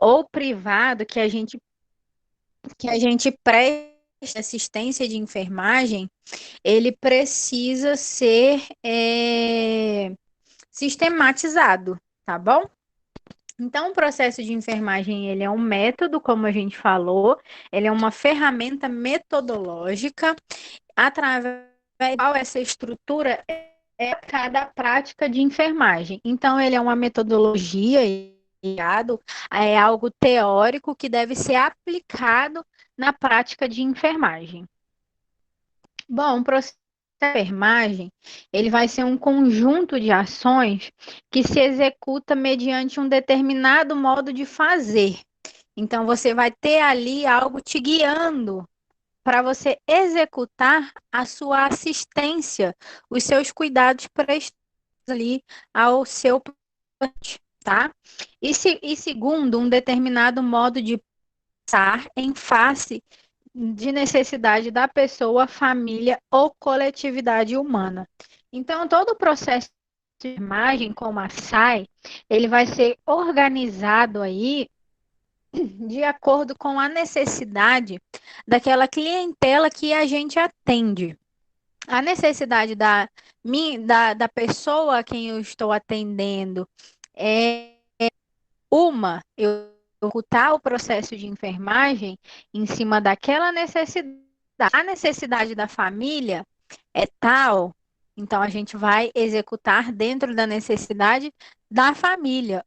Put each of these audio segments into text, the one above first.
ou privado que a gente presta assistência de enfermagem, ele precisa ser sistematizado, tá bom? Então, o processo de enfermagem, ele é um método, como a gente falou, ele é uma ferramenta metodológica, através da qual essa estrutura é cada prática de enfermagem. Então, ele é uma metodologia, é algo teórico que deve ser aplicado na prática de enfermagem. Bom, o processo de enfermagem, ele vai ser um conjunto de ações que se executa mediante um determinado modo de fazer. Então, você vai ter ali algo te guiando para você executar a sua assistência, os seus cuidados prestados ali ao seu paciente, tá? E segundo, um determinado modo de pensar em face de necessidade da pessoa, família ou coletividade humana. Então, todo o processo de imagem, como a SAI, ele vai ser organizado aí de acordo com a necessidade daquela clientela que a gente atende. A necessidade da pessoa a quem eu estou atendendo é eu executar o processo de enfermagem em cima daquela necessidade. A necessidade da família é tal, então a gente vai executar dentro da necessidade da família.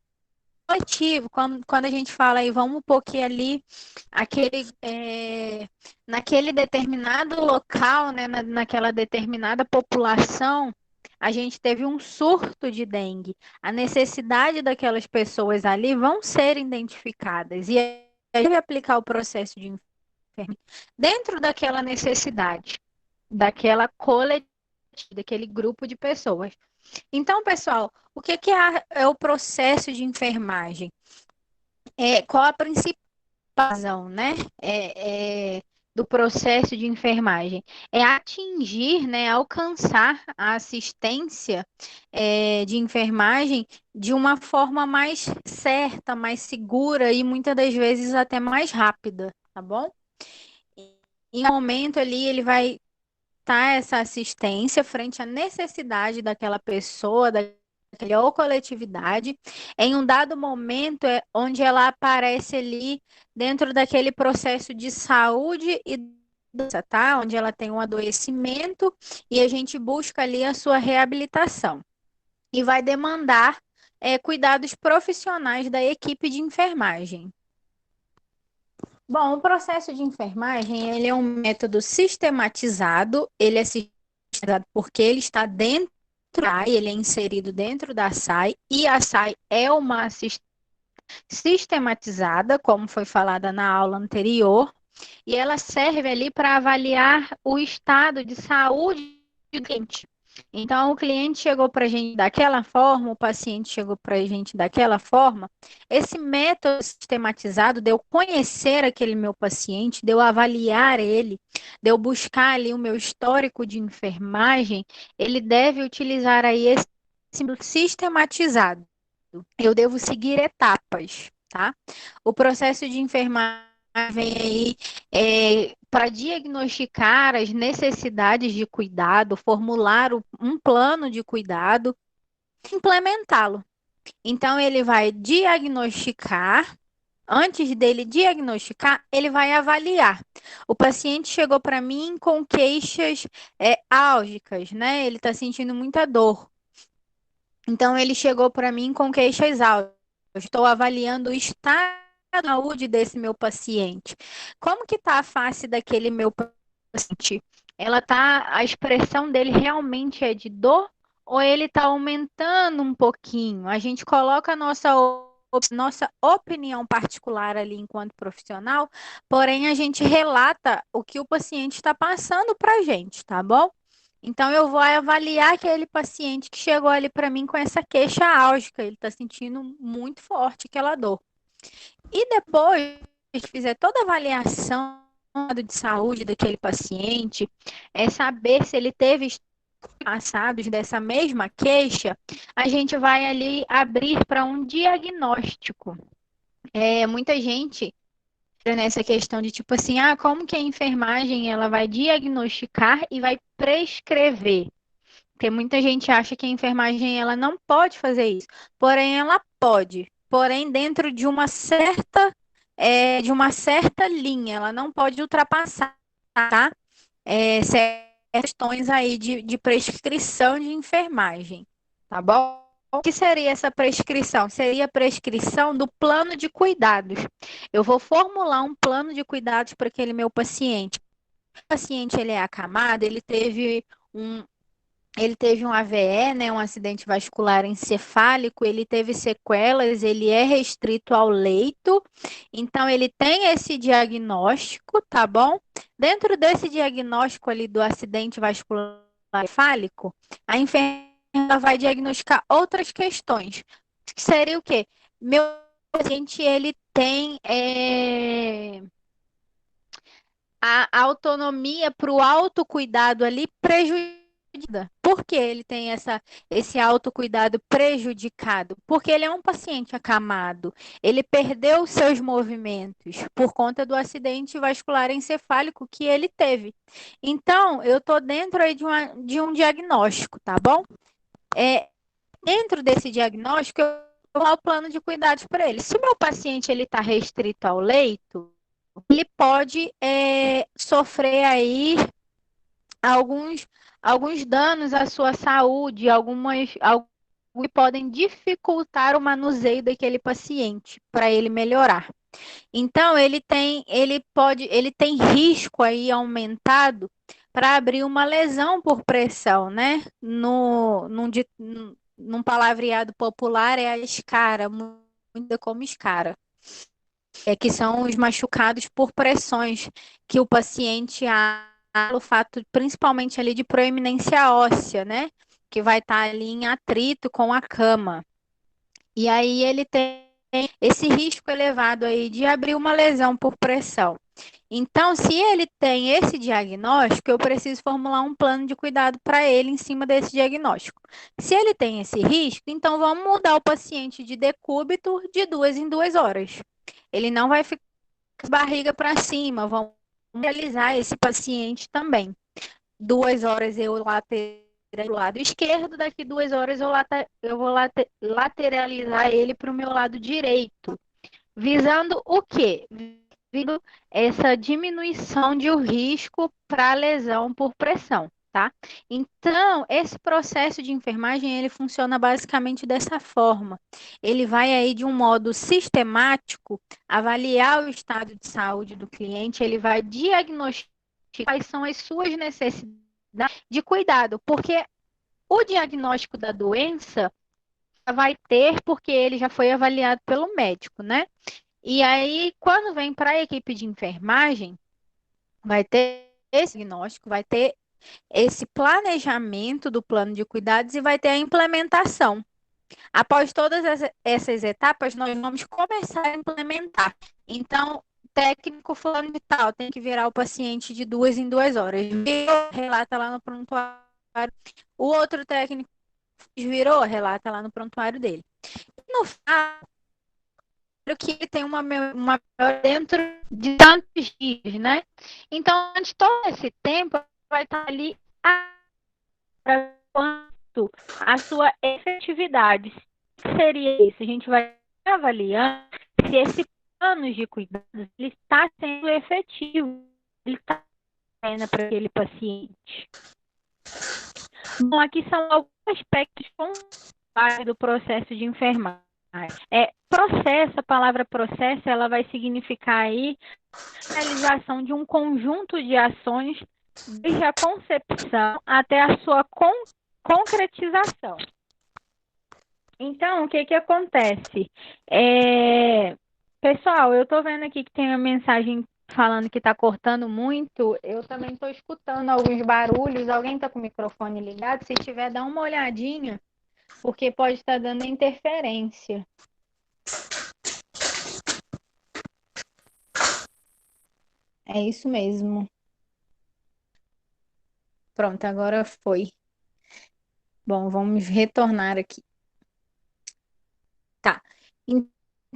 Coletivo, quando a gente fala aí, vamos pôr que ali, aquele, naquele determinado local, né, naquela determinada população, a gente teve um surto de dengue. A necessidade daquelas pessoas ali vão ser identificadas e a gente vai aplicar o processo de enfermagem dentro daquela necessidade, daquela coletiva, daquele grupo de pessoas. Então, pessoal, o que que é o processo de enfermagem? Qual a principal razão, né? Do processo de enfermagem? É atingir, né, alcançar a assistência, de enfermagem de uma forma mais certa, mais segura e muitas das vezes até mais rápida, tá bom? Em um momento ali, ele vai estar essa assistência frente à necessidade daquela pessoa, daquela ou coletividade, em um dado momento onde ela aparece ali dentro daquele processo de saúde e doença, tá? Onde ela tem um adoecimento e a gente busca ali a sua reabilitação. E vai demandar cuidados profissionais da equipe de enfermagem. Bom, o processo de enfermagem, ele é um método sistematizado, ele é sistematizado porque ele está dentro da SAI, ele é inserido dentro da SAI, e a SAI é uma sistematizada, como foi falada na aula anterior, e ela serve ali para avaliar o estado de saúde do cliente. Então, o cliente chegou para a gente daquela forma, o paciente chegou para a gente daquela forma. Esse método sistematizado de eu conhecer aquele meu paciente, de eu avaliar ele, de eu buscar ali o meu histórico de enfermagem, ele deve utilizar aí esse método sistematizado. Eu devo seguir etapas, tá? O processo de enfermagem vem aí para diagnosticar as necessidades de cuidado, formular um plano de cuidado, implementá-lo. Então, ele vai diagnosticar. Antes dele diagnosticar, ele vai avaliar. O paciente chegou para mim com queixas álgicas, né? Ele está sentindo muita dor. Então, ele chegou para mim com queixas altas. Eu estou avaliando o estado de saúde desse meu paciente. Como que está a face daquele meu paciente? Ela tá, a expressão dele realmente é de dor ou ele está aumentando um pouquinho? A gente coloca a nossa opinião particular ali enquanto profissional, porém a gente relata o que o paciente está passando para a gente, tá bom? Então, eu vou avaliar aquele paciente que chegou ali para mim com essa queixa álgica. Ele está sentindo muito forte aquela dor. E depois de fizer toda a avaliação de saúde daquele paciente, é saber se ele teve passados dessa mesma queixa, a gente vai ali abrir para um diagnóstico. Muita gente entra nessa questão de tipo assim, como que a enfermagem ela vai diagnosticar e vai prescrever? Porque muita gente acha que a enfermagem ela não pode fazer isso, porém ela pode, porém dentro de uma certa linha, ela não pode ultrapassar, tá? Certas questões aí de prescrição de enfermagem, tá bom? O que seria essa prescrição? Seria a prescrição do plano de cuidados. Eu vou formular um plano de cuidados para aquele meu paciente. O paciente ele é acamado, um, ele teve um AVE, né, um acidente vascular encefálico, ele teve sequelas, ele é restrito ao leito, então ele tem esse diagnóstico, tá bom? Dentro desse diagnóstico ali do acidente vascular encefálico, a enfermeira vai diagnosticar outras questões. Que seria o quê? Meu paciente, ele tem a autonomia para o autocuidado ali prejudicada. Por que ele tem esse autocuidado prejudicado? Porque ele é um paciente acamado. Ele perdeu os seus movimentos por conta do acidente vascular encefálico que ele teve. Então, eu estou dentro aí de um diagnóstico, tá bom? É, dentro desse diagnóstico, eu vou dar o plano de cuidados para ele. Se o meu paciente ele está restrito ao leito, ele pode sofrer aí alguns, alguns danos à sua saúde, alguns que podem dificultar o manuseio daquele paciente para ele melhorar. Então, ele tem risco aí aumentado para abrir uma lesão por pressão, né? Num palavreado popular é a escara, muito como escara. Que são os machucados por pressões que o paciente há, o fato principalmente ali de proeminência óssea, né? Que vai estar ali em atrito com a cama. E aí ele tem esse risco elevado aí de abrir uma lesão por pressão. Então, se ele tem esse diagnóstico, eu preciso formular um plano de cuidado para ele em cima desse diagnóstico. Se ele tem esse risco, então vamos mudar o paciente de decúbito de 2 em 2 horas. Ele não vai ficar com a barriga para cima, vamos realizar esse paciente também. 2 horas eu lateral do lado esquerdo, daqui 2 horas eu vou lateralizar ele para o meu lado direito. Visando o quê? Visando essa diminuição de risco para lesão por pressão, tá? Então, esse processo de enfermagem, ele funciona basicamente dessa forma. Ele vai aí de um modo sistemático avaliar o estado de saúde do cliente, ele vai diagnosticar quais são as suas necessidades de cuidado, porque o diagnóstico da doença vai ter porque ele já foi avaliado pelo médico, né? E aí, quando vem para a equipe de enfermagem, vai ter esse diagnóstico, vai ter esse planejamento do plano de cuidados e vai ter a implementação. Após todas essas etapas, nós vamos começar a implementar. Então, técnico fulano de tal tem que virar o paciente de 2 em 2 horas. Virou, relata lá no prontuário. O outro técnico virou, relata lá no prontuário dele. No final, que ele tem uma melhora dentro de tantos dias, né? Então, durante todo esse tempo, vai estar ali quanto a sua efetividade. O que seria isso? A gente vai avaliando se esse plano de cuidados ele está sendo efetivo, ele está sendo para aquele paciente. Bom, aqui são alguns aspectos fundamentais do processo de enfermagem. Processo, a palavra processo, ela vai significar aí a realização de um conjunto de ações desde a concepção até a sua concretização. Então, o que que acontece? Pessoal, eu estou vendo aqui que tem uma mensagem falando que está cortando muito. Eu também estou escutando alguns barulhos. Alguém está com o microfone ligado? Se tiver, dá uma olhadinha, porque pode estar dando interferência. É isso mesmo. Pronto, agora foi. Bom, vamos retornar aqui. Tá.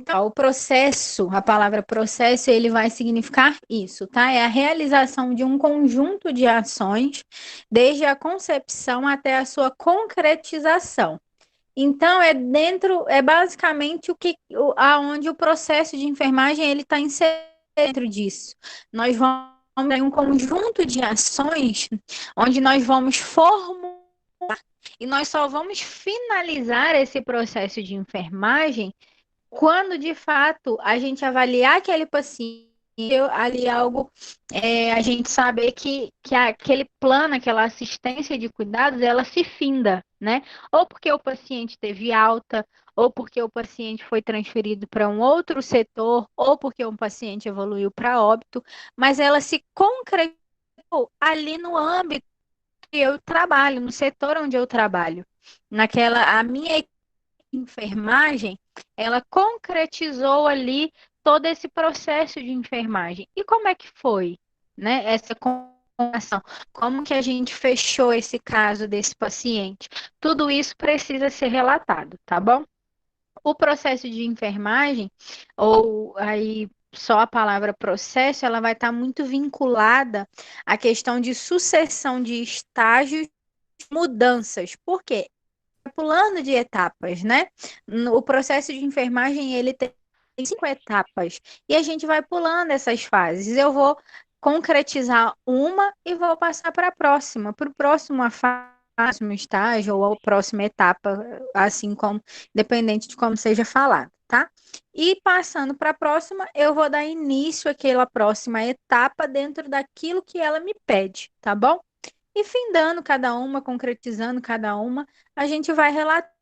Então, o processo, a palavra processo, ele vai significar isso, tá? É a realização de um conjunto de ações, desde a concepção até a sua concretização. Então, é basicamente aonde o processo de enfermagem ele está inserido dentro disso. Nós vamos ter um conjunto de ações onde nós vamos formular e nós só vamos finalizar esse processo de enfermagem quando de fato a gente avaliar aquele paciente, ali algo, a gente saber que aquele plano, aquela assistência de cuidados, ela se finda, né? Ou porque o paciente teve alta, ou porque o paciente foi transferido para um outro setor, ou porque o paciente evoluiu para óbito, mas ela se concretizou ali no âmbito que eu trabalho, no setor onde eu trabalho. A minha enfermagem, ela concretizou ali todo esse processo de enfermagem. E como é que foi, né? Essa comunicação? Como que a gente fechou esse caso desse paciente? Tudo isso precisa ser relatado, tá bom? O processo de enfermagem, ou aí só a palavra processo, ela vai estar muito vinculada à questão de sucessão de estágios, mudanças. Por quê? Pulando de etapas, né? O processo de enfermagem, ele tem 5 etapas e a gente vai pulando essas fases. Eu vou concretizar uma e vou passar para a próxima, para o próximo fase, próximo estágio ou a próxima etapa, assim como, dependente de como seja falado, tá? E passando para a próxima, eu vou dar início àquela próxima etapa dentro daquilo que ela me pede, tá bom? E findando cada uma, concretizando cada uma, a gente vai relatar,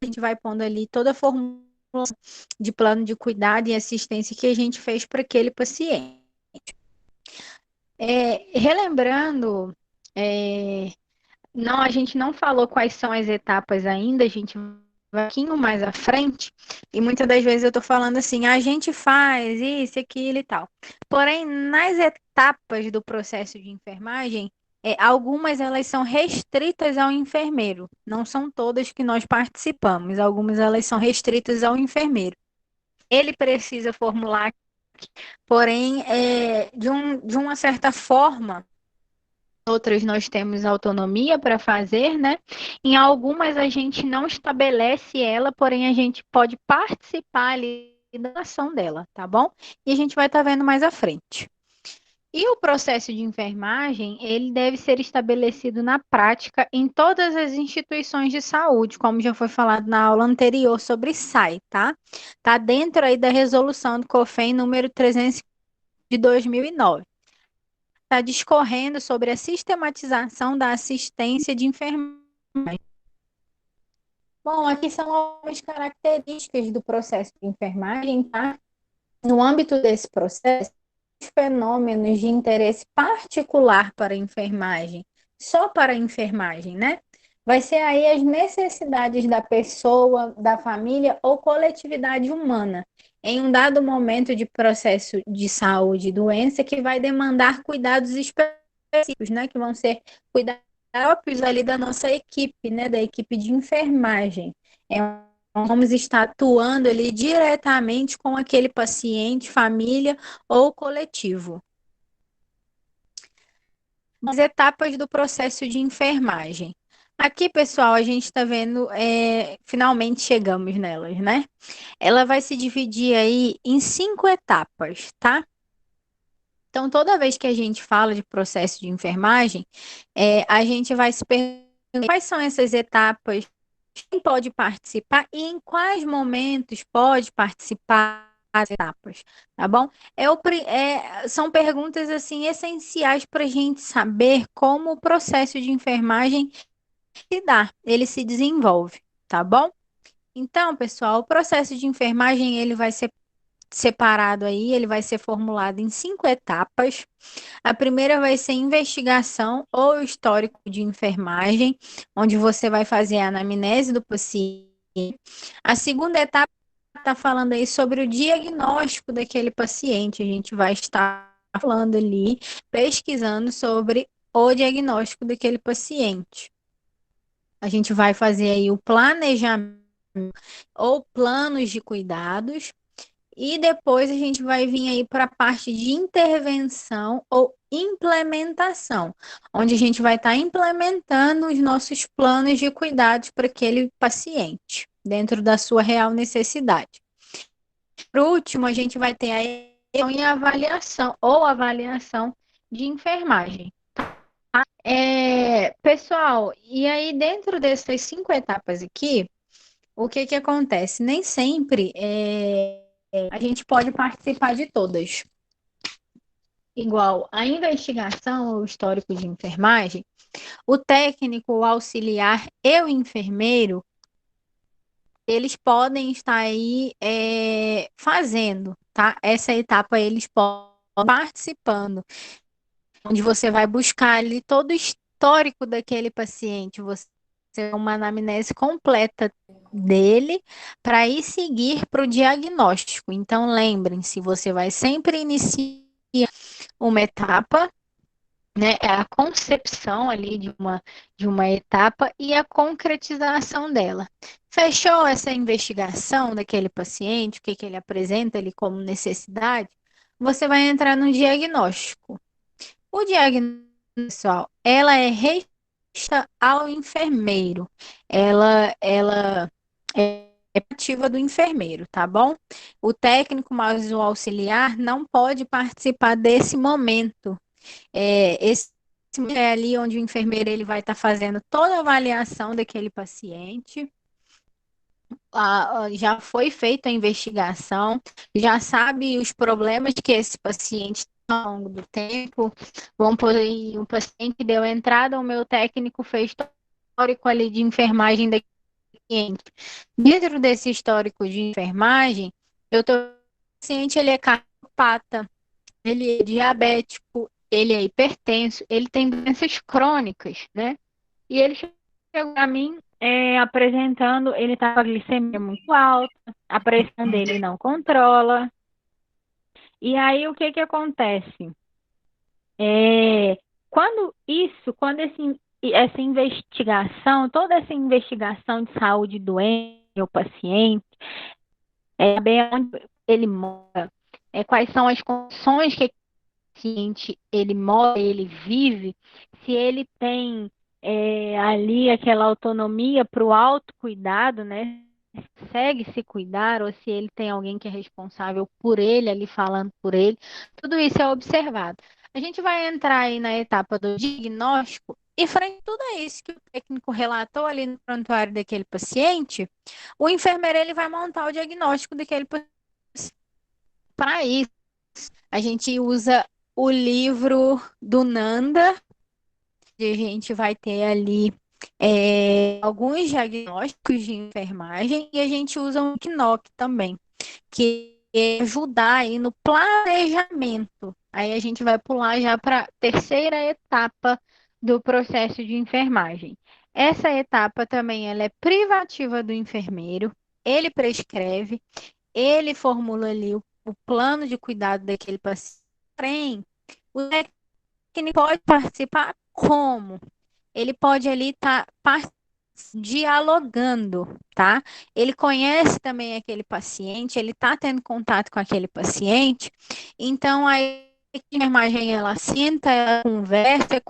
a gente vai pondo ali toda a formulação de plano de cuidado e assistência que a gente fez para aquele paciente. Relembrando, é, não, a gente não falou quais são as etapas ainda, a gente vai um pouquinho mais à frente, e muitas das vezes eu estou falando assim, a gente faz isso, aquilo e tal. Porém, nas etapas do processo de enfermagem, algumas elas são restritas ao enfermeiro, não são todas que nós participamos, algumas elas são restritas ao enfermeiro. Ele precisa formular, porém, de uma certa forma, outras nós temos autonomia para fazer, né? Em algumas a gente não estabelece ela, porém a gente pode participar ali da ação dela, tá bom? E a gente vai estar vendo mais à frente. E o processo de enfermagem, ele deve ser estabelecido na prática em todas as instituições de saúde, como já foi falado na aula anterior sobre SAI, tá? Tá dentro aí da resolução do COFEN número 300 de 2009. Está discorrendo sobre a sistematização da assistência de enfermagem. Bom, aqui são algumas características do processo de enfermagem, tá? No âmbito desse processo, fenômenos de interesse particular para a enfermagem, só para a enfermagem, né? Vai ser aí as necessidades da pessoa, da família ou coletividade humana, em um dado momento de processo de saúde e doença que vai demandar cuidados específicos, né? Que vão ser cuidados próprios ali da nossa equipe, né? Da equipe de enfermagem. Vamos estar atuando ali diretamente com aquele paciente, família ou coletivo. As etapas do processo de enfermagem. Aqui, pessoal, a gente está vendo, finalmente chegamos nelas, né? Ela vai se dividir aí em 5 etapas, tá? Então, toda vez que a gente fala de processo de enfermagem, a gente vai se perguntar quais são essas etapas, quem pode participar e em quais momentos pode participar das etapas, tá bom? São perguntas assim essenciais para a gente saber como o processo de enfermagem se dá, ele se desenvolve, tá bom? Então, pessoal, o processo de enfermagem ele vai ser separado aí, ele vai ser formulado em 5 etapas. A primeira vai ser investigação ou histórico de enfermagem, onde você vai fazer a anamnese do paciente. A segunda etapa está falando aí sobre o diagnóstico daquele paciente. A gente vai estar falando ali, pesquisando sobre o diagnóstico daquele paciente. A gente vai fazer aí o planejamento ou planos de cuidados. E depois a gente vai vir aí para a parte de intervenção ou implementação, onde a gente vai estar implementando os nossos planos de cuidados para aquele paciente, dentro da sua real necessidade. Por último, a gente vai ter a evaluação e avaliação, ou avaliação de enfermagem. Pessoal, e aí dentro dessas 5 etapas aqui, o que que acontece? Nem sempre a gente pode participar de todas. Igual a investigação, o histórico de enfermagem, o técnico, o auxiliar e o enfermeiro, eles podem estar aí fazendo, tá? Essa etapa eles podem participando, onde você vai buscar ali todo o histórico daquele paciente, você tem uma anamnese completa dele para ir seguir para o diagnóstico. Então, lembrem-se, você vai sempre iniciar uma etapa, né? É a concepção ali de uma etapa e a concretização dela. Fechou essa investigação daquele paciente, o que que ele apresenta ali como necessidade, você vai entrar no diagnóstico. O diagnóstico, pessoal, ela é restrita ao enfermeiro. Ela é ativa do enfermeiro, tá bom? O técnico mais o auxiliar não pode participar desse momento. Esse é ali onde o enfermeiro ele vai estar fazendo toda a avaliação daquele paciente. Já foi feita a investigação, já sabe os problemas que esse paciente tem ao longo do tempo. Vamos por aí, o paciente deu entrada, o meu técnico fez histórico ali de enfermagem da cliente. Dentro desse histórico de enfermagem, eu tô o paciente ele é cardiopata, ele é diabético, ele é hipertenso, ele tem doenças crônicas, né? E ele chegou a mim apresentando, ele está com a glicemia muito alta, a pressão dele não controla. E aí o que que acontece? É, essa investigação, toda essa investigação de saúde doente, o paciente, saber onde ele mora, quais são as condições que o paciente ele mora, ele vive, se ele tem ali aquela autonomia para o autocuidado, né? Consegue se cuidar, ou se ele tem alguém que é responsável por ele, ali falando por ele, tudo isso é observado. A gente vai entrar aí na etapa do diagnóstico e frente a tudo isso que o técnico relatou ali no prontuário daquele paciente, o enfermeiro ele vai montar o diagnóstico daquele paciente. Para isso, a gente usa o livro do Nanda, e a gente vai ter ali alguns diagnósticos de enfermagem e a gente usa um KNOC também, que é ajudar aí no planejamento. Aí a gente vai pular já para a terceira etapa do processo de enfermagem. Essa etapa também ela é privativa do enfermeiro, ele prescreve, ele formula ali o plano de cuidado daquele paciente. Porém, o técnico pode participar como? Ele pode ali estar dialogando, tá? Ele conhece também aquele paciente, ele está tendo contato com aquele paciente, então aí a enfermagem ela senta, ela conversa,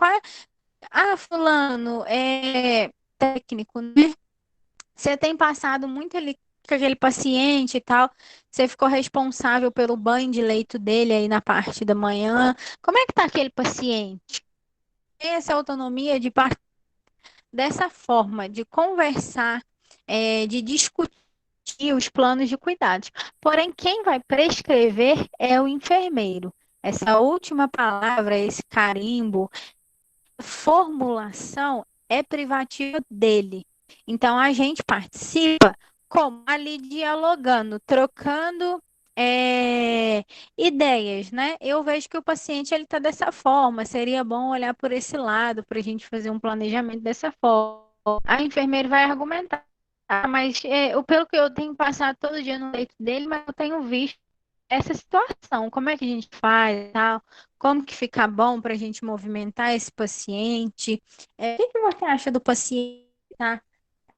fulano, é técnico, né? Você tem passado muito ali com aquele paciente e tal, você ficou responsável pelo banho de leito dele aí na parte da manhã. Como é que tá aquele paciente? Tem essa autonomia de dessa forma, de conversar, de discutir os planos de cuidados. Porém, quem vai prescrever é o enfermeiro. Essa última palavra, esse carimbo, formulação é privativa dele. Então, a gente participa como ali dialogando, trocando ideias, né? Eu vejo que o paciente ele está dessa forma, seria bom olhar por esse lado para a gente fazer um planejamento dessa forma. A enfermeira vai argumentar, mas pelo que eu tenho passado todo dia no leito dele, mas eu tenho visto essa situação, como é que a gente faz, e tal, como que fica bom para a gente movimentar esse paciente. O que que você acha do paciente, tá?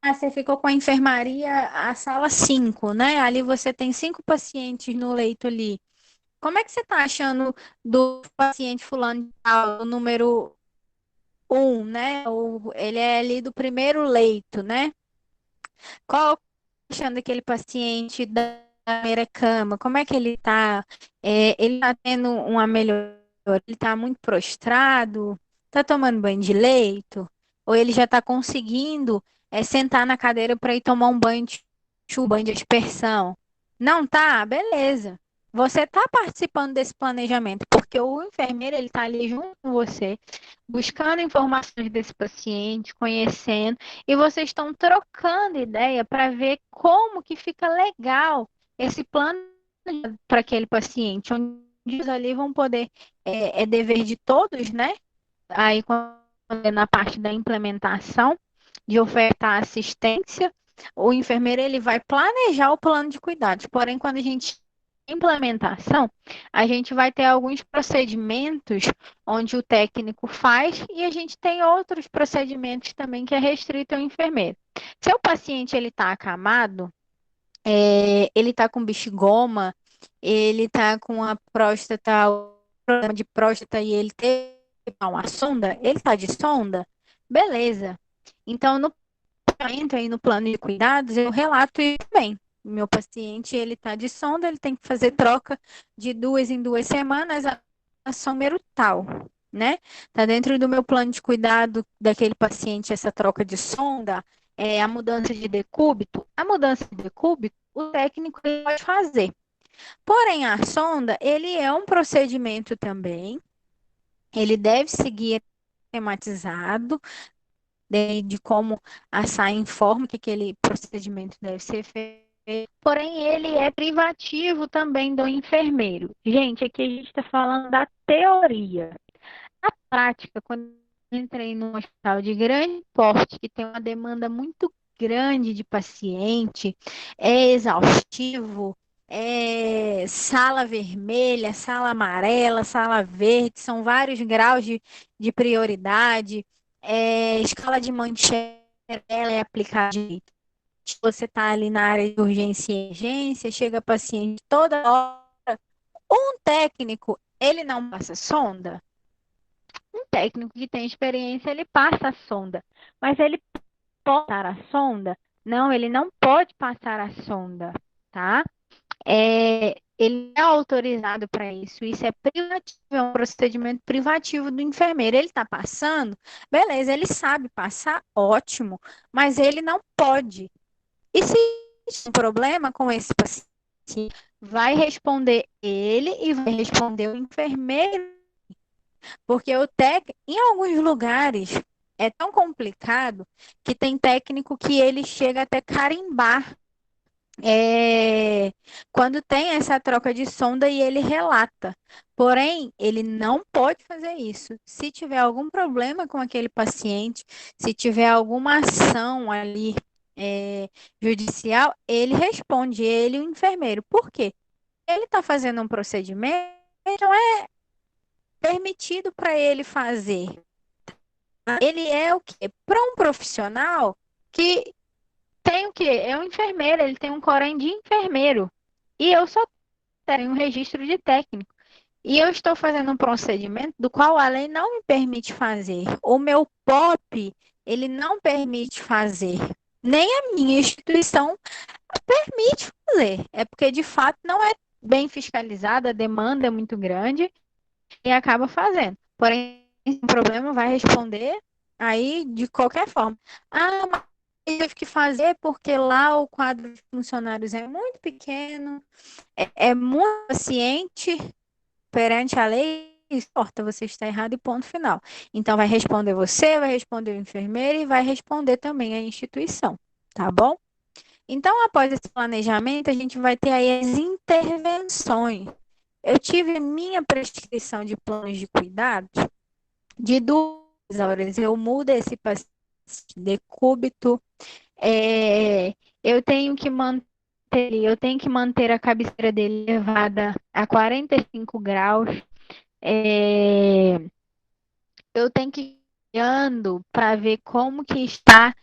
Você ficou com a enfermaria, a sala 5, né? Ali você tem 5 pacientes no leito ali. Como é que você está achando do paciente fulano de tal, o número 1, né? Ele é ali do primeiro leito, né? Qual achando daquele paciente da primeira cama? Como é que ele está? Ele está tendo uma melhora? Ele está muito prostrado? Está tomando banho de leito? Ou ele já está conseguindo sentar na cadeira para ir tomar um banho de chuva, banho de aspersão? Não tá? Beleza. Você está participando desse planejamento, porque o enfermeiro ele está ali junto com você, buscando informações desse paciente, conhecendo e vocês estão trocando ideia para ver como que fica legal esse plano para aquele paciente, onde os ali vão poder, é dever de todos, né? Aí quando é na parte da implementação, de ofertar assistência, o enfermeiro ele vai planejar o plano de cuidados. Porém, quando a gente implementação, a gente vai ter alguns procedimentos onde o técnico faz e a gente tem outros procedimentos também que é restrito ao enfermeiro. Se o paciente ele está acamado, ele está com bexigoma, ele está com a próstata, o problema de próstata e ele teve uma sonda, ele está de sonda, beleza. Então, no entra aí no plano de cuidados, eu relato isso bem. Meu paciente, ele está de sonda, ele tem que fazer troca de 2 em 2 semanas a número tal, né? Tá dentro do meu plano de cuidado daquele paciente essa troca de sonda, a mudança de decúbito. A mudança de decúbito, o técnico ele pode fazer. Porém, a sonda, ele é um procedimento também, ele deve seguir tematizado, de como a SAI informa que aquele procedimento deve ser feito, porém ele é privativo também do enfermeiro. Gente, aqui a gente está falando da teoria. Na prática, quando eu entrei num hospital de grande porte, que tem uma demanda muito grande de paciente, é exaustivo, é sala vermelha, sala amarela, sala verde, são vários graus de prioridade, escala de Manchester, ela é aplicada direito. Você está ali na área de urgência e emergência, chega paciente toda hora, um técnico, ele não passa sonda? Um técnico que tem experiência, ele passa a sonda, mas ele pode passar a sonda? Não, ele não pode passar a sonda, tá? Ele é autorizado para isso. Isso é privativo, é um procedimento privativo do enfermeiro. Ele está passando, beleza, ele sabe passar, ótimo, mas ele não pode. E se tem um problema com esse paciente, vai responder ele e vai responder o enfermeiro, porque o técnico, em alguns lugares, é tão complicado que tem técnico que ele chega até carimbar quando tem essa troca de sonda e ele relata. Porém, ele não pode fazer isso. Se tiver algum problema com aquele paciente, se tiver alguma ação ali judicial, ele responde, ele e o enfermeiro. Por quê? Ele está fazendo um procedimento, não é permitido para ele fazer. Ele é o quê? Para um profissional que tem o quê? É um enfermeiro, ele tem um corém de enfermeiro. E eu só tenho um registro de técnico. E eu estou fazendo um procedimento do qual a lei não me permite fazer. O meu POP, ele não permite fazer. Nem a minha instituição permite fazer. É porque, de fato, não é bem fiscalizada, a demanda é muito grande e acaba fazendo. Porém, se o problema vai responder aí de qualquer forma. Ah, mas eu tive que fazer porque lá o quadro de funcionários é muito pequeno, é muito paciente perante a lei, importa, você está errado e ponto final. Então, vai responder você, vai responder o enfermeiro e vai responder também a instituição, tá bom? Então, após esse planejamento, a gente vai ter aí as intervenções. Eu tive minha prescrição de planos de cuidados de 2 horas. Eu mudo esse paciente de decúbito, eu tenho que manter, eu tenho que manter a cabeceira dele elevada a 45 graus. É, eu tenho que ir olhando para ver como que está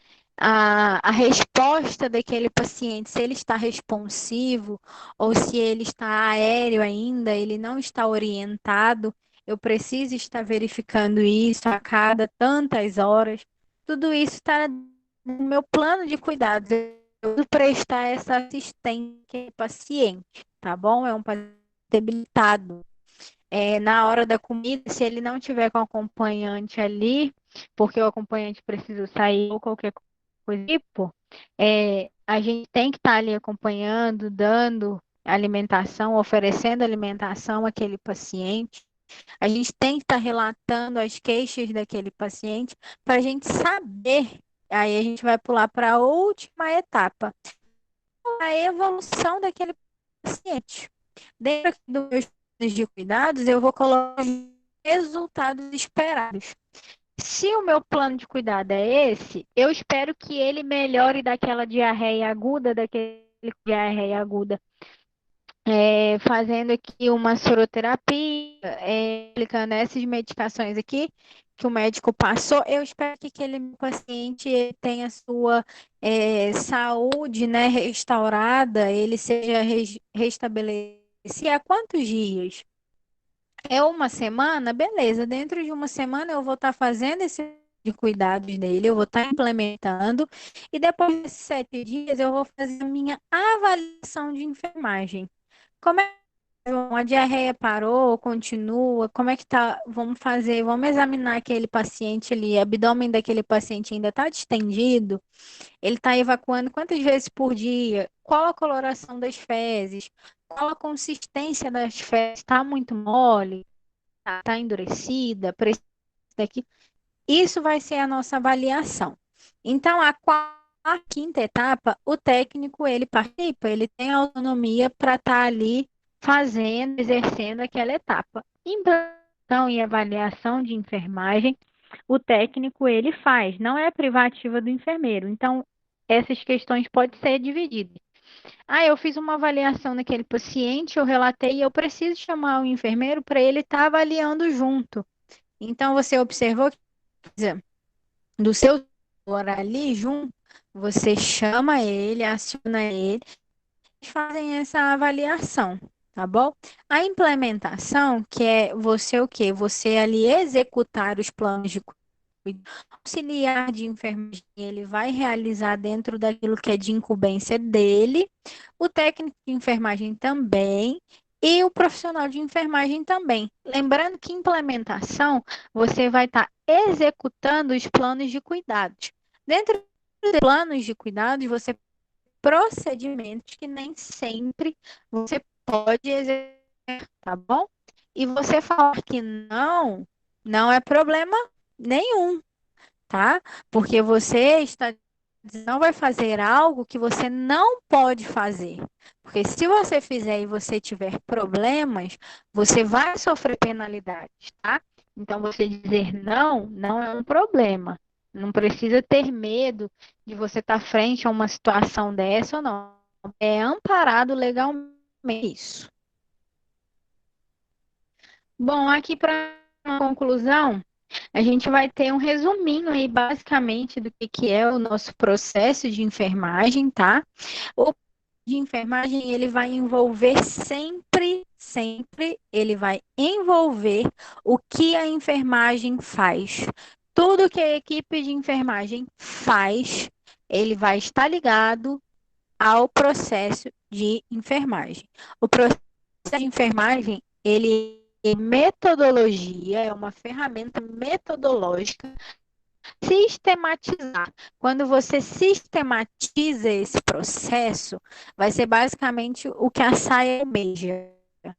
a resposta daquele paciente, se ele está responsivo ou se ele está aéreo ainda, ele não está orientado, eu preciso estar verificando isso a cada tantas horas. Tudo isso está no meu plano de cuidados. Eu preciso prestar essa assistência ao paciente, tá bom? É um paciente debilitado. Na hora da comida, se ele não tiver com o acompanhante ali, porque o acompanhante precisa sair ou qualquer coisa do tipo, a gente tem que estar ali acompanhando, dando alimentação, oferecendo alimentação àquele paciente. A gente tem que estar relatando as queixas daquele paciente para a gente saber. Aí a gente vai pular para a última etapa, a evolução daquele paciente. Dentro dos meus planos de cuidados, eu vou colocar os resultados esperados. Se o meu plano de cuidado é esse, eu espero que ele melhore daquela diarreia aguda, fazendo aqui uma soroterapia, aplicando essas medicações aqui que o médico passou. Eu espero que aquele paciente ele tenha sua saúde, né, restaurada, ele seja restabelecido. Há quantos dias? É uma semana? Beleza. Dentro de uma semana eu vou estar fazendo esse de cuidados dele, eu vou estar implementando, e depois desses 7 dias eu vou fazer a minha avaliação de enfermagem. Como é que a diarreia parou, continua? Como é que tá? Vamos examinar aquele paciente ali, o abdômen daquele paciente ainda está distendido? Ele está evacuando quantas vezes por dia? Qual a coloração das fezes? Qual a consistência das fezes? Está muito mole? Está endurecida? Precisa daqui? Isso vai ser a nossa avaliação. Então, a quinta etapa, o técnico ele participa, ele tem autonomia para estar ali fazendo, exercendo aquela etapa. Implantação e avaliação de enfermagem, o técnico ele faz, não é privativa do enfermeiro. Então, essas questões podem ser divididas. Eu fiz uma avaliação naquele paciente, eu relatei, e eu preciso chamar o enfermeiro para ele estar avaliando junto. Então, você observou que do seu tutor ali junto, você chama ele, aciona ele, e fazem essa avaliação, tá bom? A implementação, que é você o quê? Você ali executar os planos de auxiliar de enfermagem, ele vai realizar dentro daquilo que é de incumbência dele, o técnico de enfermagem também, e o profissional de enfermagem também. Lembrando que implementação, você vai estar executando os planos de cuidados. Dentro dos planos de cuidados, você procedimentos que nem sempre você pode executar, tá bom? E você falar que não, não é problema nenhum, tá? Porque você está não vai fazer algo que você não pode fazer. Porque se você fizer e você tiver problemas, você vai sofrer penalidades, tá? Então você dizer não, não é um problema. Não precisa ter medo de você estar frente a uma situação dessa ou não. É amparado legalmente isso. Bom, aqui para uma conclusão, a gente vai ter um resuminho aí, basicamente, do que é o nosso processo de enfermagem, tá? O de enfermagem, ele vai envolver sempre, ele vai envolver o que a enfermagem faz. Tudo que a equipe de enfermagem faz, ele vai estar ligado ao processo de enfermagem. O processo de enfermagem, ele é metodologia, é uma ferramenta metodológica sistematizar. Quando você sistematiza esse processo, vai ser basicamente o que a saia almeja.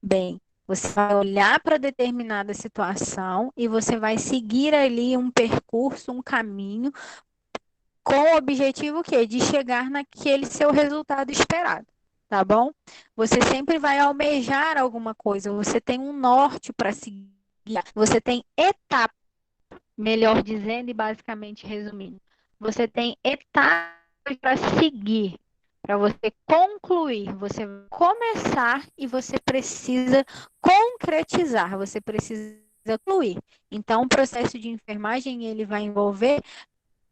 Bem, você vai olhar para determinada situação e você vai seguir ali um percurso, um caminho com o objetivo o quê? De chegar naquele seu resultado esperado, tá bom? Você sempre vai almejar alguma coisa, você tem um norte para seguir, você tem etapas, melhor dizendo e basicamente resumindo, você tem etapas para seguir, para você concluir, você vai começar e você precisa concretizar, você precisa concluir. Então, o processo de enfermagem, ele vai envolver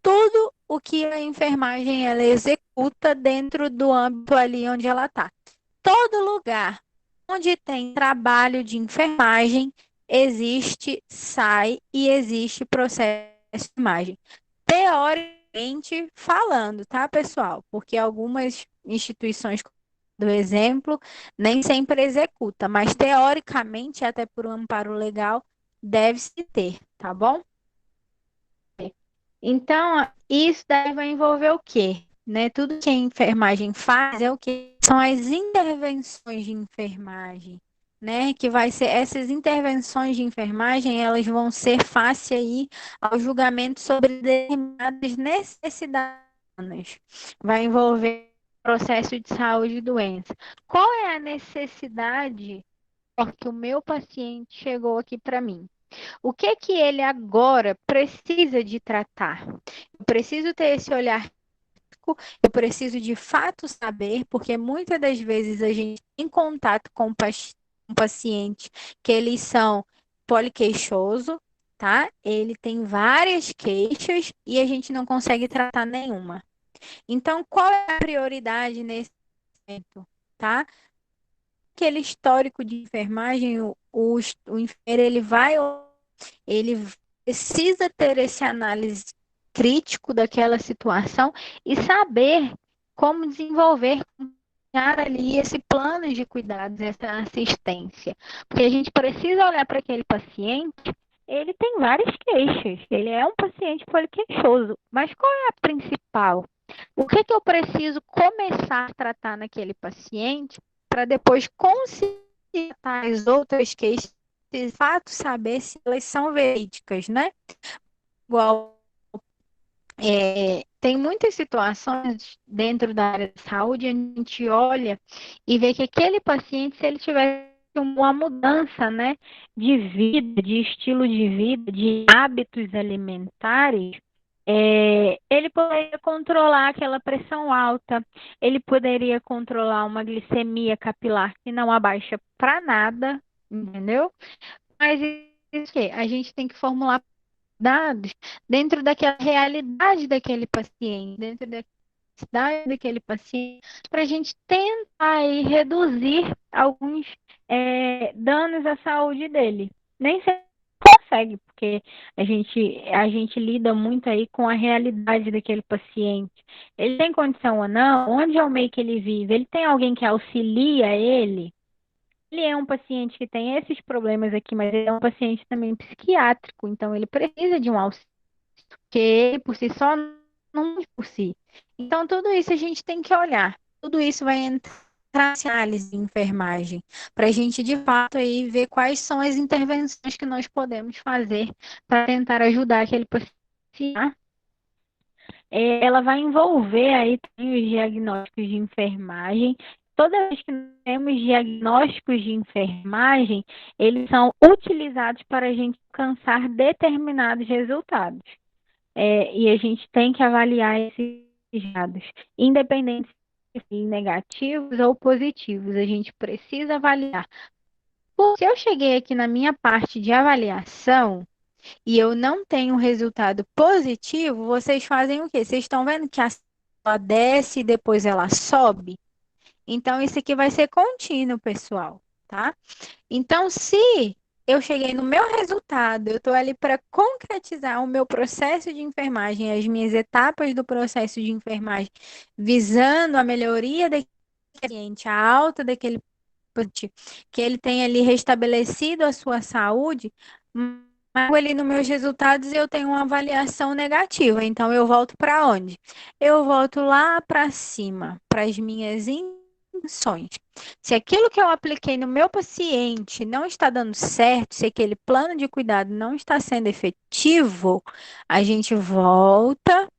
tudo o que a enfermagem ela executa dentro do âmbito ali onde ela está. Todo lugar onde tem trabalho de enfermagem, existe SAI e existe processo de enfermagem. Teoricamente falando, tá, pessoal? Porque algumas instituições, do exemplo, nem sempre executa, mas teoricamente, até por um amparo legal, deve-se ter, tá bom? Então, isso daí vai envolver o quê? Né? Tudo que a enfermagem faz é o quê? São as intervenções de enfermagem, né? Que vai ser essas intervenções de enfermagem, elas vão ser face aí ao julgamento sobre determinadas necessidades. Vai envolver processo de saúde e doença. Qual é a necessidade porque o meu paciente chegou aqui para mim? O que que ele agora precisa de tratar? Eu preciso ter esse olhar crítico, eu preciso de fato saber, porque muitas das vezes a gente tem contato com pacientes que eles são poliqueixoso, tá? Ele tem várias queixas e a gente não consegue tratar nenhuma. Então, qual é a prioridade nesse momento, tá? Aquele histórico de enfermagem, o enfermeiro ele precisa ter esse análise crítico daquela situação e saber como desenvolver ali esse plano de cuidados, essa assistência. Porque a gente precisa olhar para aquele paciente, ele tem várias queixas, ele é um paciente poliqueixoso, mas qual é a principal? O que que eu preciso começar a tratar naquele paciente para depois conseguir tratar as outras queixas de fato saber se elas são verídicas, né? Igual, tem muitas situações dentro da área de saúde, a gente olha e vê que aquele paciente, se ele tivesse uma mudança, né, de vida, de estilo de vida, de hábitos alimentares, ele poderia controlar aquela pressão alta, ele poderia controlar uma glicemia capilar que não abaixa para nada, entendeu? Mas isso que a gente tem que formular dados dentro daquela realidade daquele paciente, dentro da necessidade daquele paciente, para a gente tentar aí reduzir alguns danos à saúde dele. Nem sempre consegue, porque a gente lida muito aí com a realidade daquele paciente. Ele tem condição ou não? Onde é o meio que ele vive? Ele tem alguém que auxilia ele? Ele é um paciente que tem esses problemas aqui, mas ele é um paciente também psiquiátrico, então ele precisa de um auxílio, porque ele por si só não é por si. Então, tudo isso a gente tem que olhar. Tudo isso vai entrar em análise de enfermagem, para a gente de fato aí ver quais são as intervenções que nós podemos fazer para tentar ajudar aquele paciente. Ela vai envolver aí também os diagnósticos de enfermagem. Toda vez que temos diagnósticos de enfermagem, eles são utilizados para a gente alcançar determinados resultados. E a gente tem que avaliar esses dados, independente se negativos ou positivos, a gente precisa avaliar. Se eu cheguei aqui na minha parte de avaliação, e eu não tenho um resultado positivo, vocês fazem o quê? Vocês estão vendo que a ela desce e depois ela sobe? Então, isso aqui vai ser contínuo, pessoal, tá? Então, se eu cheguei no meu resultado, eu estou ali para concretizar o meu processo de enfermagem, as minhas etapas do processo de enfermagem, visando a melhoria daquele paciente, a alta daquele paciente, que ele tenha ali restabelecido a sua saúde, mas ali nos meus resultados eu tenho uma avaliação negativa. Então eu volto para onde? Eu volto lá para cima, para as minhas intenções. Se aquilo que eu apliquei no meu paciente não está dando certo, se aquele plano de cuidado não está sendo efetivo, a gente volta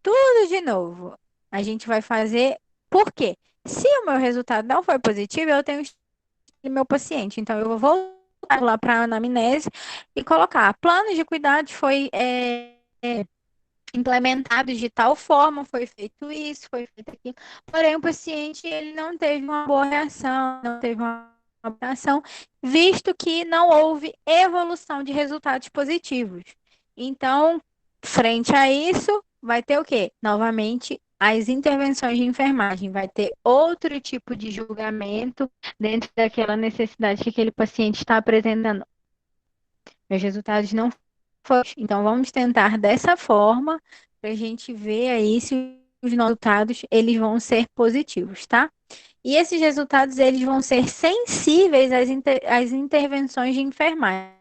tudo de novo. A gente vai fazer. Por quê? Se o meu resultado não foi positivo, eu tenho meu paciente. Então, eu vou voltar lá para a anamnese e colocar planos de cuidados foi implementados de tal forma, foi feito isso, foi feito aquilo. Porém, o paciente ele não teve uma boa reação, não teve uma boa reação, visto que não houve evolução de resultados positivos. Então, Frente a isso, vai ter o quê? Novamente, as intervenções de enfermagem. Vai ter outro tipo de julgamento dentro daquela necessidade que aquele paciente está apresentando. Meus resultados não foram. Então, vamos tentar dessa forma para a gente ver aí se os resultados eles vão ser positivos, tá? E esses resultados eles vão ser sensíveis às intervenções de enfermagem.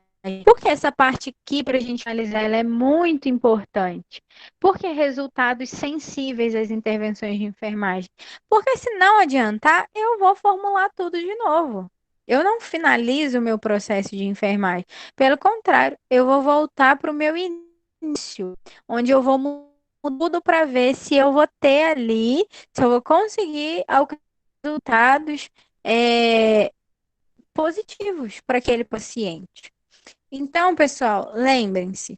Por que essa parte aqui, para a gente analisar, ela é muito importante? Porque resultados sensíveis às intervenções de enfermagem? Porque se não adiantar, eu vou formular tudo de novo. Eu não finalizo o meu processo de enfermagem. Pelo contrário, eu vou voltar para o meu início, onde eu vou mudar tudo para ver se eu vou ter ali, se eu vou conseguir alcançar resultados é, positivos para aquele paciente. Então, pessoal, lembrem-se,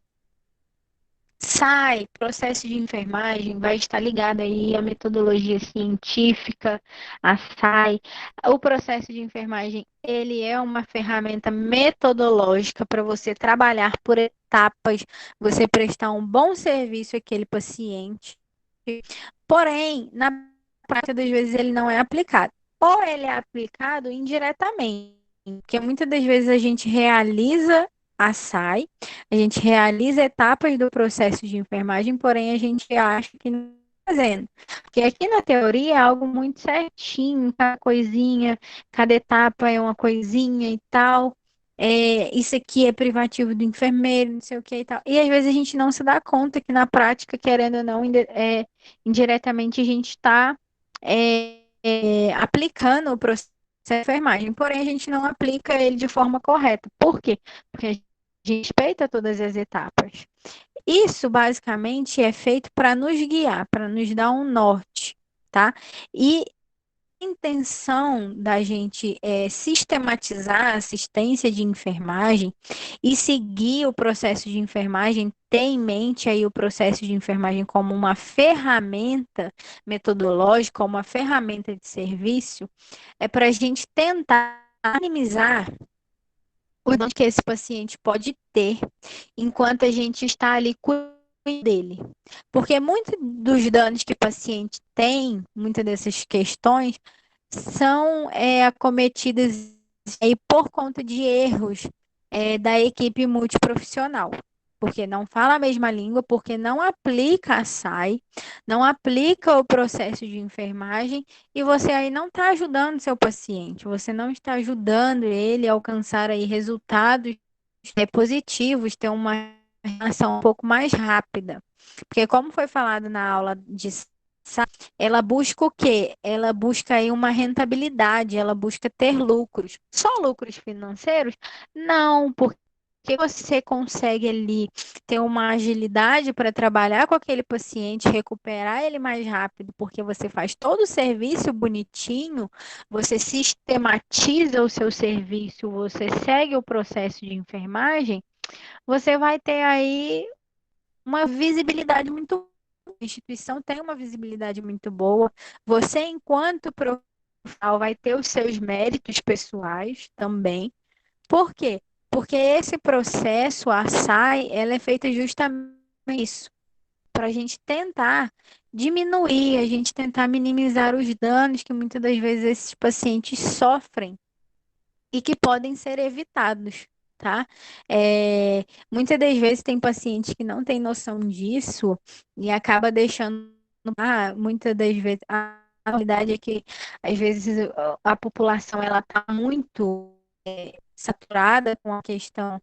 processo de enfermagem vai estar ligado aí à metodologia científica, a SAI. O processo de enfermagem, ele é uma ferramenta metodológica para você trabalhar por etapas, você prestar um bom serviço àquele paciente. Porém, na prática das vezes ele não é aplicado. Ou ele é aplicado indiretamente, porque muitas das vezes a gente realiza a SAI, a gente realiza etapas do processo de enfermagem, porém a gente acha que não está fazendo. Porque aqui na teoria é algo muito certinho, cada coisinha, cada etapa é uma coisinha e tal. Isso aqui é privativo do enfermeiro, não sei o que e tal. E às vezes a gente não se dá conta que na prática, querendo ou não, indiretamente a gente está aplicando o processo de enfermagem, porém a gente não aplica ele de forma correta. Por quê? Porque a gente respeita todas as etapas. Isso basicamente é feito para nos guiar, para nos dar um norte, tá? E intenção da gente sistematizar a assistência de enfermagem e seguir o processo de enfermagem, ter em mente aí o processo de enfermagem como uma ferramenta metodológica, como uma ferramenta de serviço, é para a gente tentar minimizar o dano que esse paciente pode ter enquanto a gente está ali cuidando dele. Porque muitos dos danos que o paciente tem, muitas dessas questões, são acometidas aí por conta de erros da equipe multiprofissional. Porque não fala a mesma língua, porque não aplica a SAI, não aplica o processo de enfermagem, e você aí não está ajudando seu paciente, você não está ajudando ele a alcançar aí resultados positivos, ter uma relação um pouco mais rápida. Porque como foi falado na aula de ela busca o quê? Ela busca aí uma rentabilidade, ela busca ter lucros. Só lucros financeiros? Não, porque você consegue ali ter uma agilidade para trabalhar com aquele paciente, recuperar ele mais rápido, porque você faz todo o serviço bonitinho, você sistematiza o seu serviço, você segue o processo de enfermagem, você vai ter aí uma visibilidade muito a instituição tem uma visibilidade muito boa. Você, enquanto profissional, vai ter os seus méritos pessoais também. Por quê? Porque esse processo, a SAI, ela é feita justamente isso, para a gente tentar diminuir, a gente tentar minimizar os danos que muitas das vezes esses pacientes sofrem e que podem ser evitados, tá? Muitas das vezes tem paciente que não tem noção disso e acaba deixando, muitas das vezes, a realidade é que às vezes a população ela está muito saturada com a questão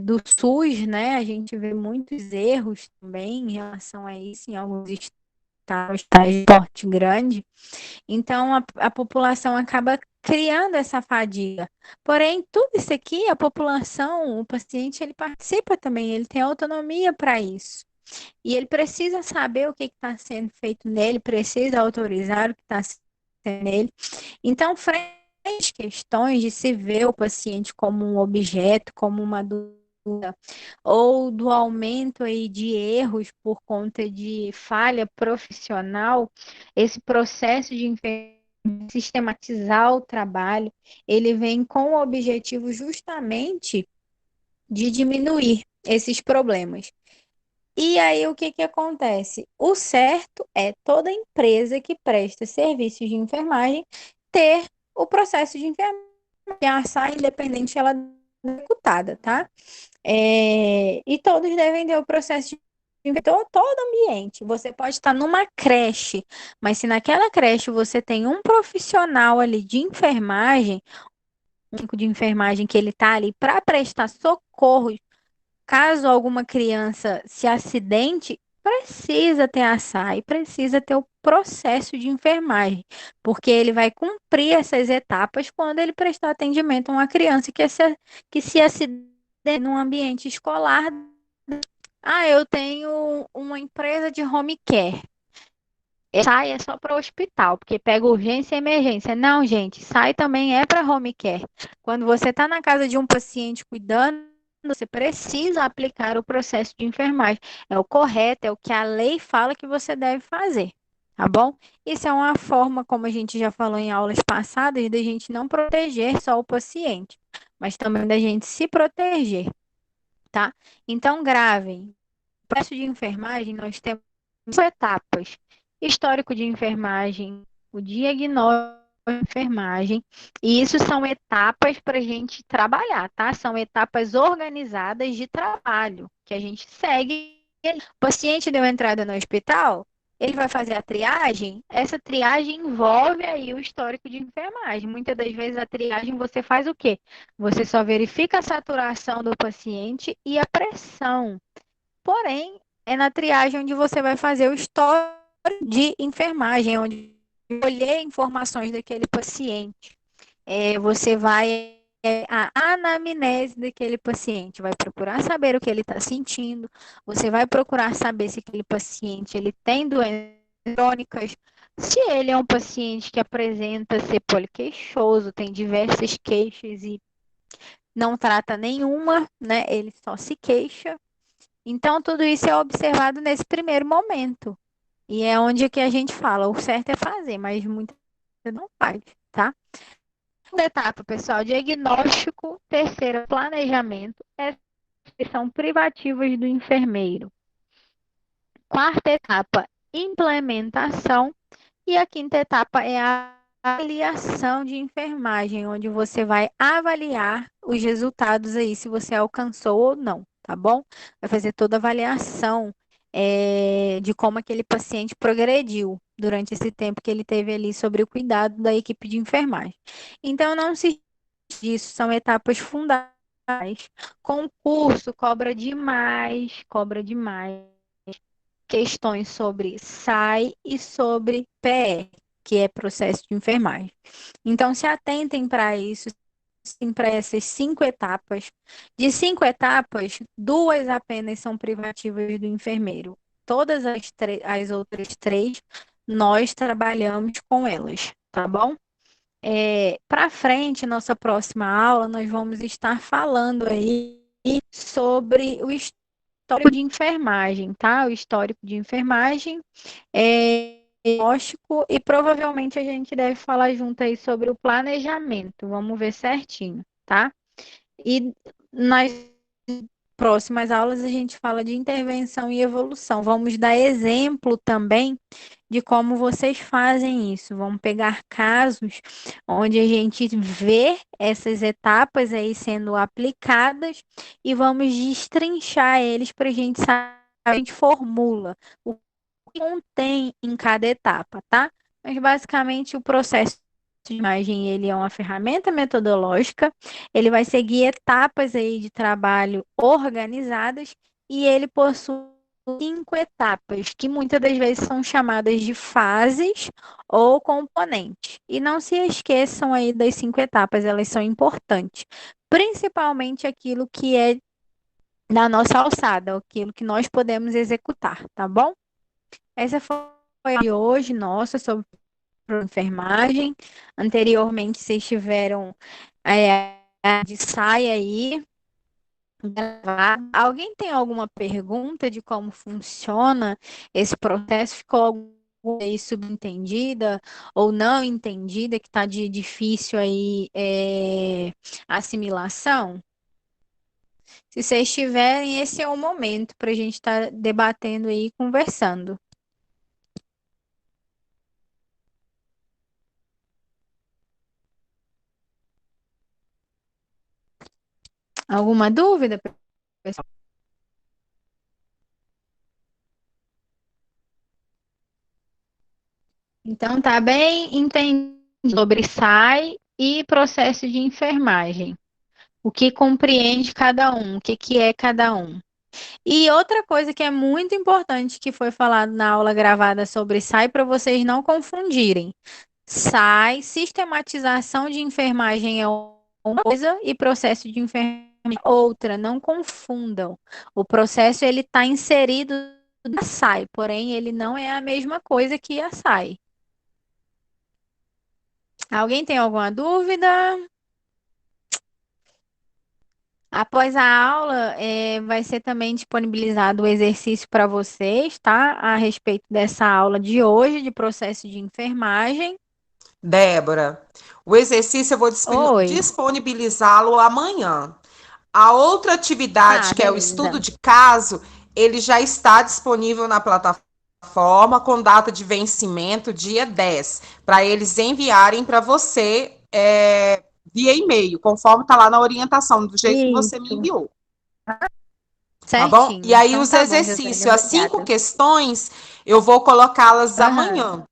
do SUS, né? A gente vê muitos erros também em relação a isso em alguns estados de porte grande. Então, a população acaba criando essa fadiga. Porém, tudo isso aqui, a população, o paciente, ele participa também, ele tem autonomia para isso. E ele precisa saber o que está sendo feito nele, precisa autorizar o que está sendo nele. Então, frente às questões de se ver o paciente como um objeto, como uma dúvida, ou do aumento aí de erros por conta de falha profissional, esse processo de sistematizar o trabalho, ele vem com o objetivo justamente de diminuir esses problemas. E aí, o que que acontece? O certo é toda empresa que presta serviços de enfermagem ter o processo de enfermagem, a SAI, independente ela é executada, tá? E todos devem ter o processo de todo ambiente. Você pode estar numa creche, mas se naquela creche você tem um profissional ali de enfermagem, um técnico de enfermagem que ele está ali para prestar socorro caso alguma criança se acidente, precisa ter a SAI, precisa ter o processo de enfermagem, porque ele vai cumprir essas etapas quando ele prestar atendimento a uma criança que se acidente num ambiente escolar. Ah, eu tenho uma empresa de home care. SAI é só para o hospital, porque pega urgência e emergência. Não, gente, SAI também é para home care. Quando você está na casa de um paciente cuidando, você precisa aplicar o processo de enfermagem. É o correto, é o que a lei fala que você deve fazer, tá bom? Isso é uma forma, como a gente já falou em aulas passadas, da gente não proteger só o paciente, mas também da gente se proteger, tá? Então, gravem processo de enfermagem, nós temos 5 etapas: histórico de enfermagem, o diagnóstico de enfermagem, e isso são etapas para a gente trabalhar, tá? São etapas organizadas de trabalho que a gente segue. O paciente deu entrada no hospital, ele vai fazer a triagem, essa triagem envolve aí o histórico de enfermagem. Muitas das vezes a triagem você faz o quê? Você só verifica a saturação do paciente e a pressão. Porém, é na triagem onde você vai fazer o histórico de enfermagem, onde colher informações daquele paciente. Você vai a anamnese daquele paciente, vai procurar saber o que ele está sentindo, você vai procurar saber se aquele paciente ele tem doenças crônicas, se ele é um paciente que apresenta ser poliqueixoso, tem diversas queixas e não trata nenhuma, né? Ele só se queixa. Então, tudo isso é observado nesse primeiro momento. E é onde que a gente fala, o certo é fazer, mas muita gente não faz, tá? Segunda etapa, pessoal, diagnóstico. Terceira, planejamento. Essas são privativas do enfermeiro. Quarta etapa, implementação. E a quinta etapa é a avaliação de enfermagem, onde você vai avaliar os resultados aí, se você alcançou ou não, tá bom? Vai fazer toda a avaliação, de como aquele paciente progrediu durante esse tempo que ele teve ali sobre o cuidado da equipe de enfermagem. Então, não se esqueça disso, são etapas fundamentais. Concurso cobra demais questões sobre SAI e sobre PE, que é processo de enfermagem. Então, se atentem para isso, sim, para essas 5 etapas. De 5 etapas, 2 apenas são privativas do enfermeiro. Todas as outras 3, nós trabalhamos com elas, tá bom? Para frente, nossa próxima aula, nós vamos estar falando aí sobre o histórico de enfermagem, tá? O histórico de enfermagem diagnóstico e provavelmente a gente deve falar junto aí sobre o planejamento. Vamos ver certinho, tá? E nas próximas aulas a gente fala de intervenção e evolução. Vamos dar exemplo também de como vocês fazem isso. Vamos pegar casos onde a gente vê essas etapas aí sendo aplicadas e vamos destrinchar eles para a gente saber, a gente formula o que contém em cada etapa, tá? Mas basicamente o processo de imagem ele é uma ferramenta metodológica, ele vai seguir etapas aí de trabalho organizadas e ele possui 5 etapas, que muitas das vezes são chamadas de fases ou componentes. E não se esqueçam aí das 5 etapas, elas são importantes, principalmente aquilo que é da nossa alçada, aquilo que nós podemos executar, tá bom? Essa foi a de hoje, nossa, sobre enfermagem. Anteriormente, vocês tiveram de saia aí. Gravar. Alguém tem alguma pergunta de como funciona esse processo? Ficou alguma aí subentendida ou não entendida que está de difícil aí assimilação? Se vocês tiverem, esse é o momento para a gente estar debatendo aí, conversando. Alguma dúvida, pessoal? Então, tá bem entendido sobre SAI e processo de enfermagem. O que compreende cada um, o que que é cada um. E outra coisa que é muito importante que foi falado na aula gravada sobre SAI para vocês não confundirem. SAI, sistematização de enfermagem é uma coisa e processo de enfermagem é outra. Não confundam. O processo ele está inserido na SAI, porém ele não é a mesma coisa que a SAI. Alguém tem alguma dúvida? Após a aula, vai ser também disponibilizado o exercício para vocês, tá? A respeito dessa aula de hoje, de processo de enfermagem. Débora, o exercício eu vou Oi. disponibilizá-lo amanhã. A outra Tá, atividade, que é o estudo beleza. de caso, ele já está disponível na plataforma com data de vencimento dia 10, para eles enviarem para você via e-mail, conforme está lá na orientação, do jeito que você me Isso, enviou, tá bom? E certinho. aí Então os tá bom, Josélia, exercícios, as 5 obrigada. questões, eu vou colocá-las Aham. amanhã,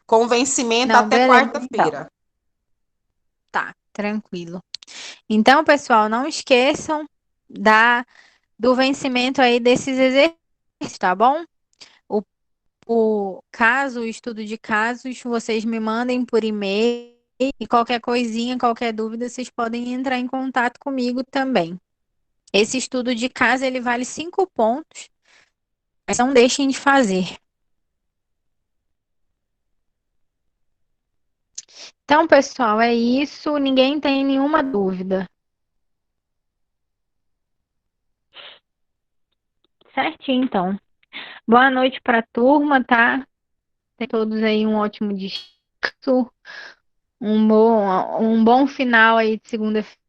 com vencimento Não, até beleza, então. quarta-feira. Tá, tranquilo. Então, pessoal, não esqueçam da do vencimento aí desses exercícios, tá bom? O, o caso, o estudo de casos, vocês me mandem por e-mail e qualquer coisinha, qualquer dúvida, vocês podem entrar em contato comigo também. Esse estudo de caso, ele vale 5 pontos, mas não deixem de fazer. Então, pessoal, é isso. Ninguém tem nenhuma dúvida. Certinho, então. Boa noite para a turma, tá? Tem todos aí um ótimo descanso, um bom final aí de segunda-feira.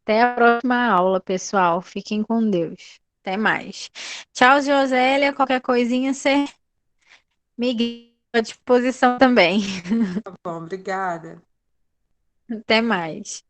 Até a próxima aula, pessoal. Fiquem com Deus. Até mais. Tchau, Josélia. Qualquer coisinha, você me guia à disposição também. Tá bom, obrigada. Até mais.